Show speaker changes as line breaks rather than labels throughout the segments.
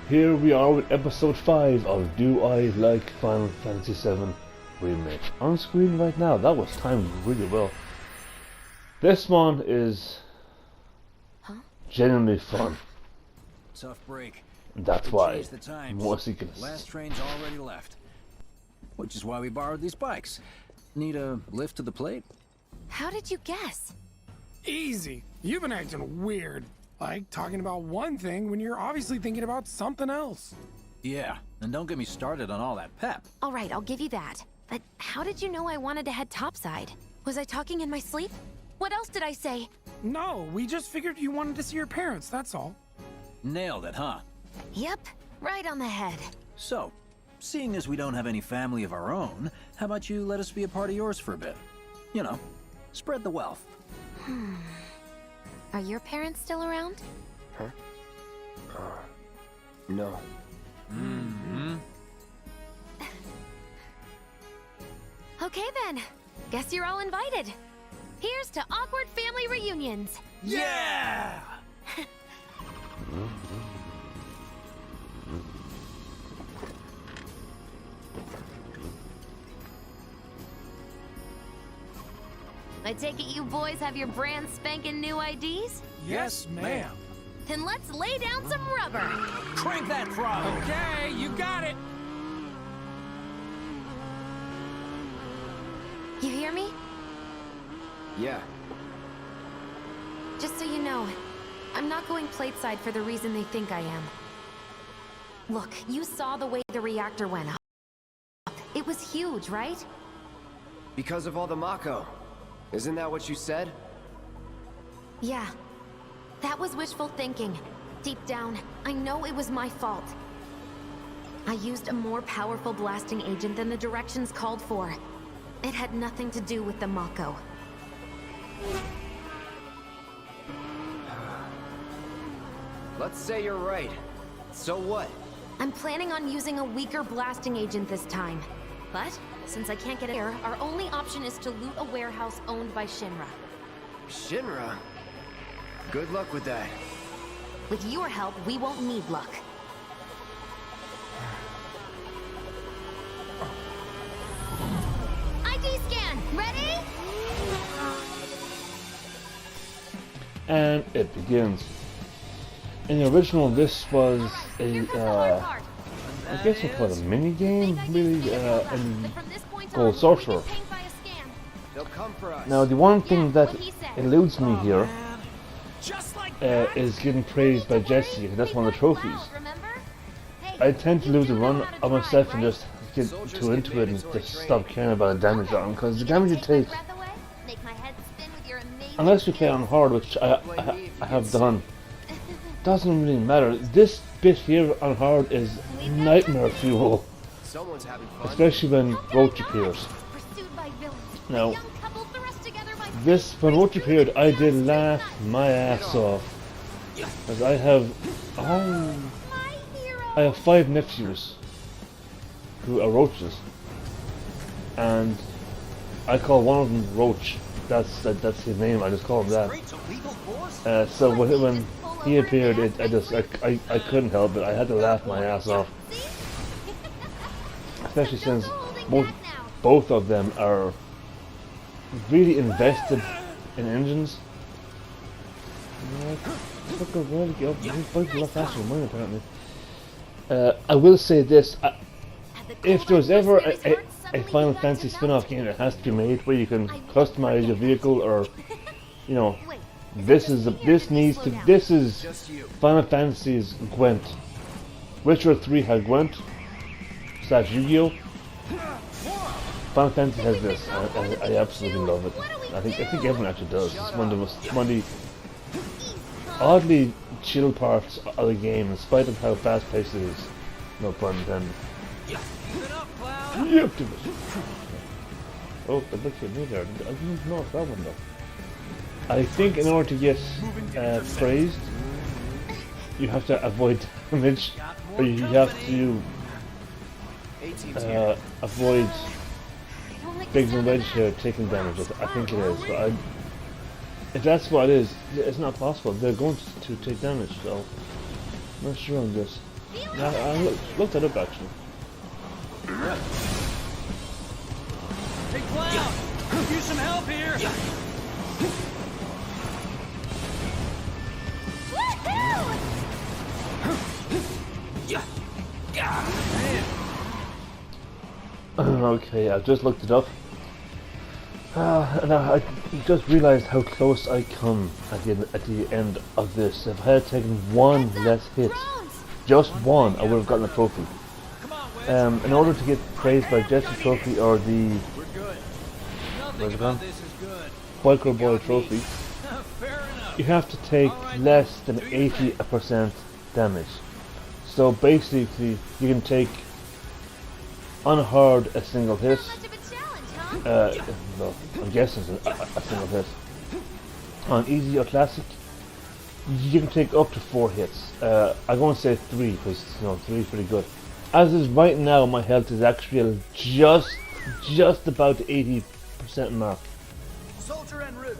Here we are with episode 5 of Do I Like Final Fantasy VII Remake. On screen right now, that was timed really well. This one is genuinely fun.
Tough break.
That's why more sequels.
Last train's already left. Which is why we borrowed these bikes. Need a lift to the plate?
How did you guess?
Easy. You've been acting weird. Like talking about one thing when you're obviously thinking about something else.
Yeah, and don't get me started on all that pep.
All right, I'll give you that. But how did you know I wanted to head topside? Was I talking in my sleep? What else did I say?
No, we just figured you wanted to see your parents, that's all.
Nailed it, huh?
Yep, right on the head.
So, seeing as we don't have any family of our own, how about you let us be a part of yours for a bit? You know, spread the wealth.
Are your parents still around?
Huh? No.
Okay then. Guess you're all invited. Here's to awkward family reunions.
Yeah!
I take it you boys have your brand spanking new IDs?
Yes, ma'am.
Then let's lay down some rubber.
Crank that throttle!
Okay, you got it.
You hear me?
Yeah.
Just so you know, I'm not going plateside for the reason they think I am. Look, you saw the way the reactor went up. It was huge, right?
Because of all the Mako. Isn't that what you said?
Yeah. That was wishful thinking. Deep down, I know it was my fault. I used a more powerful blasting agent than the directions called for. It had nothing to do with the Mako.
Let's say you're right. So what?
I'm planning on using a weaker blasting agent this time. But, since I can't get air, our only option is to loot a warehouse owned by Shinra.
Shinra? Good luck with that.
With your help, we won't need luck. ID scan, ready?
And it begins. In the original, this was a, I guess it's called a mini game, really, in Gold Sorcerer.
They'll come for us.
Now, the one thing that eludes me here is getting praised by Jesse. That's one of the trophies. I tend to lose the run of myself and just get too into it and just stop caring about the damage on, because the damage you take, unless you play on hard, which I have done, doesn't really matter. This bit here on hard is nightmare fuel, especially when Roach appears. Now, when Roach appeared, I did laugh my ass off, as I have 5 nephews who are roaches, and I call one of them Roach. That's his name. I just call him that. So when he appeared, I couldn't help it. I had to laugh my ass off, especially since both of them are really invested in engines. Took a while to get up. His bike's a lot faster than mine, apparently. I will say this: if there's ever a Final Fantasy spin-off game that has to be made where you can customize your vehicle, or you know, this is Final Fantasy's Gwent. Witcher 3 had Gwent / Yu-Gi-Oh. Final Fantasy has this. I absolutely love it. I think everyone actually does. It's one of the oddly chill parts of the game, in spite of how fast-paced it is. No pun intended. Yep. Oh, that looks at me there. I didn't notice that one though. I think in order to get praised, you have to avoid damage, or you have to avoid Biggs and Wedge here taking damage. I think it is, but if that's what it is, it's not possible. They're going to take damage, so I'm not sure on this. Yeah, looked that up actually.
Hey, Cloud! Could use some help here!
Okay, I just looked it up. And I just realized how close I come at the end of this. If I had taken one less hit, just one, I would have gotten a trophy. In order to get praised by Jesse Trophy or the where's it gone? Biker Boy Trophy, you have to take less than 80% damage. So basically, you can take on hard a single hit. No, I'm guessing it's a single hit. On easy or classic, you can take up to 4 hits. I'm going to say 3 because 3 is pretty good. As is right now, my health is actually just about the 80% mark.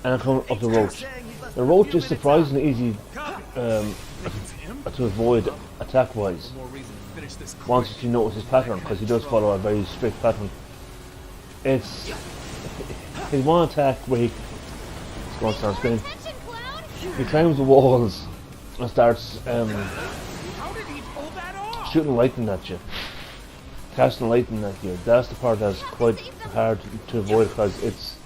And I'm coming up the roach. The roach is surprisingly easy to avoid attack-wise. Once you notice his pattern, because he does follow a very strict pattern. It's his one attack where he he climbs the walls and starts shooting lightning at you, casting lightning at you. That's the part that's quite hard to avoid because its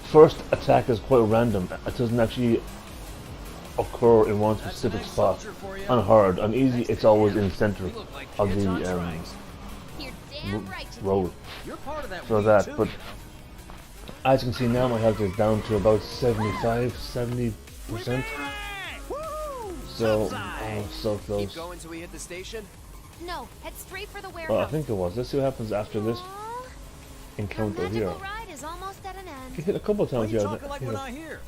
first attack is quite random. It doesn't actually occur in one specific spot. On hard, on easy, it's always in the center of the road. So that, but as you can see now, my health is down to about 70%. So, oh, so close.
Keep going till we hit the station?
No, head straight for the warehouse.
Well, I think it was. Let's see what happens after this encounter here.
Ride is almost at an end.
You hit a couple of times here.
Like we're not here?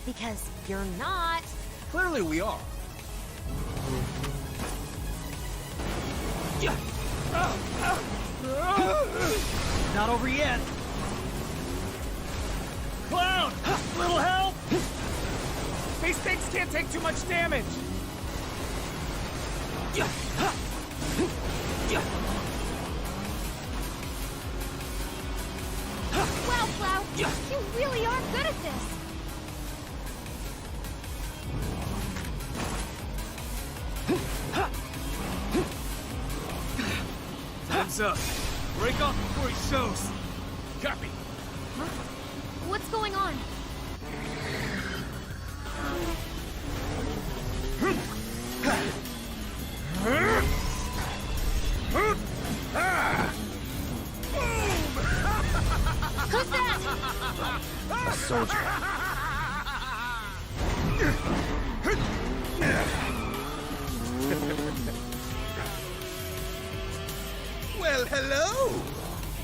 Because you're not.
Clearly we are. Not over yet. Cloud! Little help!
These things can't take too much damage.
Wow, Cloud, you really are good at this.
Time's up. Break off before he shows. Copy.
Huh? What's going on? Who's that?
A soldier.
Well, hello!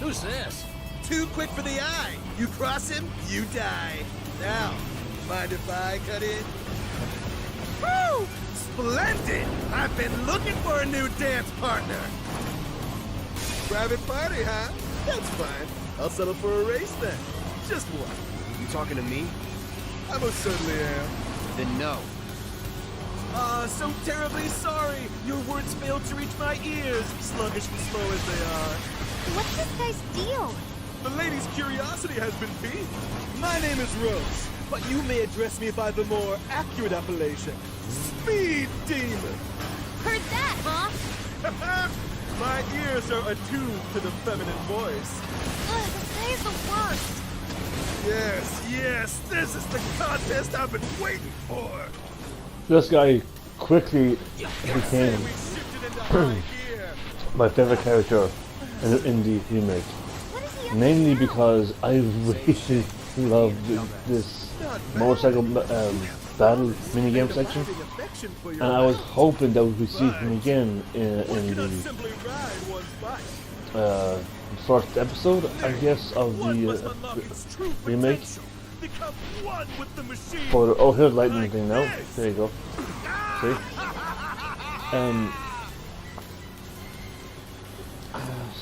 Who's this?
Too quick for the eye. You cross him, you die. Now, mind if I cut in? Woo! Splendid! I've been looking for a new dance partner. Private party, huh? That's fine. I'll settle for a race then. Just one.
You talking to me?
I most certainly am.
Then no.
So terribly sorry. Your words failed to reach my ears, sluggish and slow as they are.
What's this guy's deal?
The lady's curiosity has been piqued. My name is Rose, but you may address me by the more accurate appellation, Speed Demon.
Heard that, huh?
My ears are attuned to the feminine voice.
Ugh, this guy is the worst.
Yes, this is the contest I've been waiting for.
This guy quickly became my favorite character in the remake.
What is he up
Mainly
to now?
because I really love this motorcycle battle minigame section, and I was hoping that we would see him again in the first episode, I guess, of the remake. But oh, here's lightning thing now. There you go. See?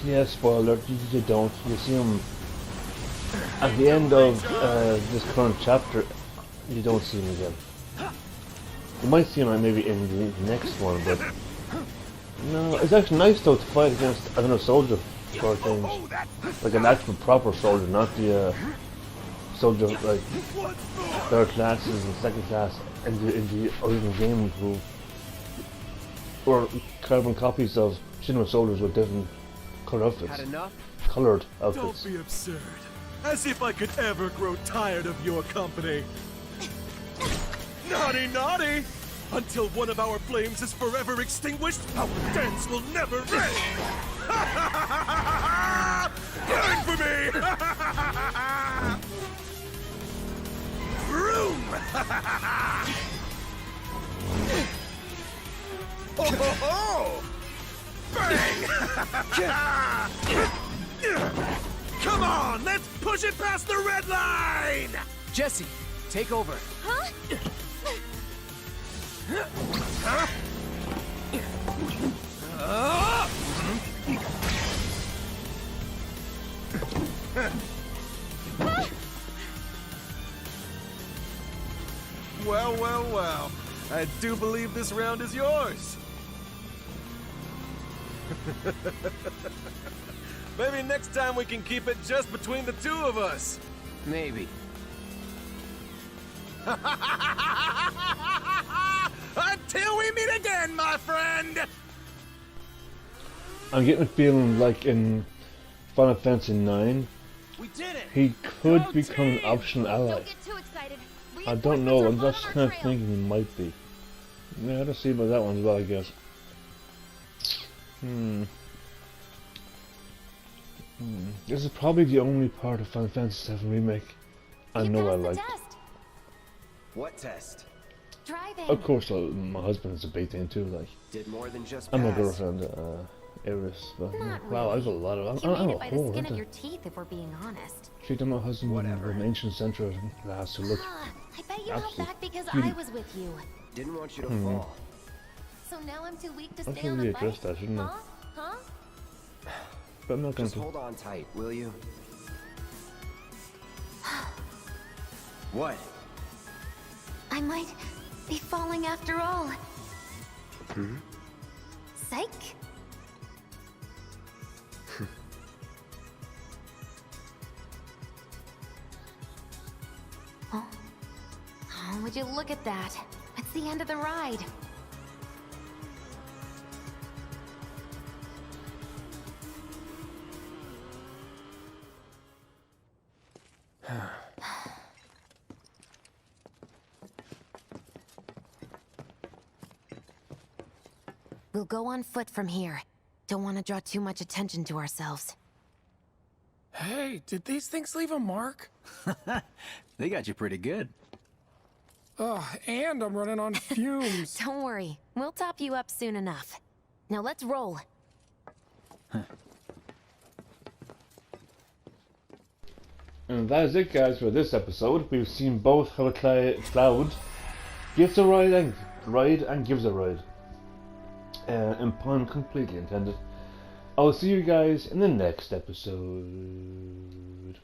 Yeah, spoiler. You don't. You see him at the end of this current chapter. You don't see him again. You might see him maybe in the next one, but No, it's actually nice though to fight against another soldier for a change. Like an actual proper soldier, not the soldier like third classes and second class in the original game who were carbon copies of Shinra soldiers with different colored outfits.
Had enough?
Colored outfits.
Don't be absurd. As if I could ever grow tired of your company. Naughty, naughty! Until one of our flames is forever extinguished, our dance will never end! Burn for me! Vroom! Ho ho ho! Bang! Come on, let's push it past the red line!
Jesse, take over.
Huh?
Well, well, well. I do believe this round is yours. Maybe next time we can keep it just between the two of us.
Maybe.
Until we meet again, my friend!
I'm getting a feeling like in Final Fantasy IX,
We did it!
he could become an optional ally.
Don't get too excited.
I don't know, I'm just kind of thinking he might be. Yeah, let's see about that one as well, I guess. This is probably the only part of Final Fantasy VII Remake I know I like.
What test?
Driving.
Of course, my husband is a big thing too, like,
Did more than just
and my
pass.
girlfriend, Iris, but
Not
wow, I have a
really.
lot of...
You
I'm
made
a
it by the
whole,
skin
aren't
of
I?
your teeth, if we're being honest.
Treating my husband with
Whatever.
an ancient central glass who looked...
Ah, I bet you held
Absolute
back because
beauty.
I was with you.
Didn't want you to fall.
So now I'm too weak to
I
stay
should
on
really
the
address
bike?
that, shouldn't I?
Huh? Huh?
But I'm not going
Just
to.
hold on tight, will you? What?
I might be falling after all. Psych? Oh. Oh, would you look at that? It's the end of the ride. We'll go on foot from here. Don't want to draw too much attention to ourselves.
Hey, did these things leave a mark?
They got you pretty good.
Ugh, and I'm running on fumes.
Don't worry, we'll top you up soon enough. Now let's roll.
And that is it, guys, for this episode. We've seen both how a cloud gives a ride and gives a ride. And pun completely intended. I'll see you guys in the next episode.